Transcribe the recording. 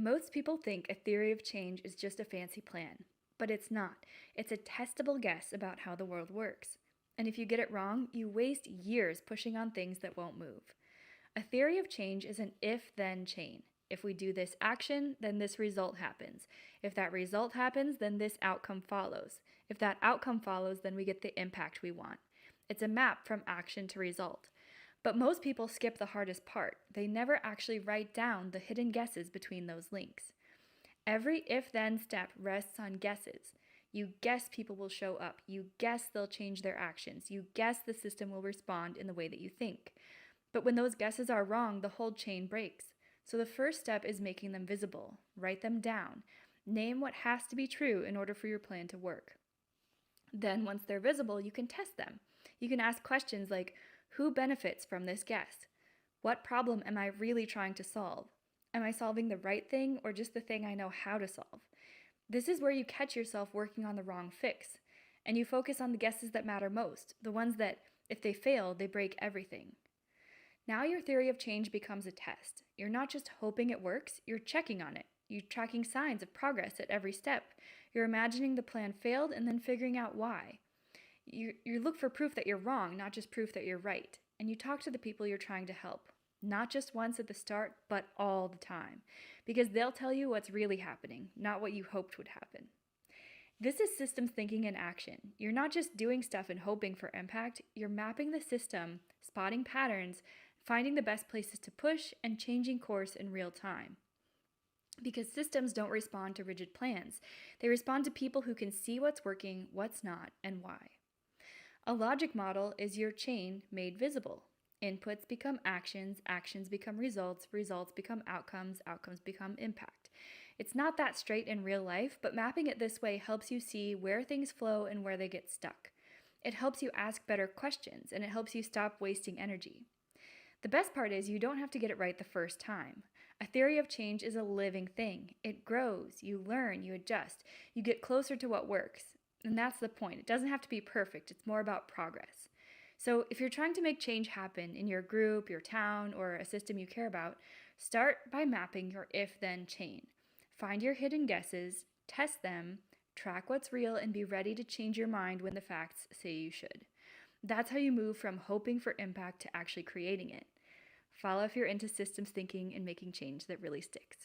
Most people think a theory of change is just a fancy plan, but it's not. It's a testable guess about how the world works. And if you get it wrong, you waste years pushing on things that won't move. A theory of change is an if-then chain. If we do this action, then this result happens. If that result happens, then this outcome follows. If that outcome follows, then we get the impact we want. It's a map from action to result. But most people skip the hardest part. They never actually write down the hidden guesses between those links. Every if-then step rests on guesses. You guess people will show up. You guess they'll change their actions. You guess the system will respond in the way that you think. But when those guesses are wrong, the whole chain breaks. So the first step is making them visible. Write them down. Name what has to be true in order for your plan to work. Then, once they're visible, you can test them. You can ask questions like, who benefits from this guess? What problem am I really trying to solve? Am I solving the right thing or just the thing I know how to solve? This is where you catch yourself working on the wrong fix, and you focus on the guesses that matter most, the ones that, if they fail, they break everything. Now your theory of change becomes a test. You're not just hoping it works, you're checking on it. You're tracking signs of progress at every step. You're imagining the plan failed and then figuring out why. You look for proof that you're wrong, not just proof that you're right. And you talk to the people you're trying to help, not just once at the start, but all the time. Because they'll tell you what's really happening, not what you hoped would happen. This is systems thinking in action. You're not just doing stuff and hoping for impact, you're mapping the system, spotting patterns, finding the best places to push, and changing course in real time. Because systems don't respond to rigid plans. They respond to people who can see what's working, what's not, and why. A logic model is your chain made visible. Inputs become actions, actions become results, results become outcomes, outcomes become impact. It's not that straight in real life, but mapping it this way helps you see where things flow and where they get stuck. It helps you ask better questions, and it helps you stop wasting energy. The best part is you don't have to get it right the first time. A theory of change is a living thing. It grows, you learn, you adjust, you get closer to what works. And that's the point. It doesn't have to be perfect. It's more about progress. So if you're trying to make change happen in your group, your town, or a system you care about, start by mapping your if-then chain. Find your hidden guesses, test them, track what's real, and be ready to change your mind when the facts say you should. That's how you move from hoping for impact to actually creating it. Follow if you're into systems thinking and making change that really sticks.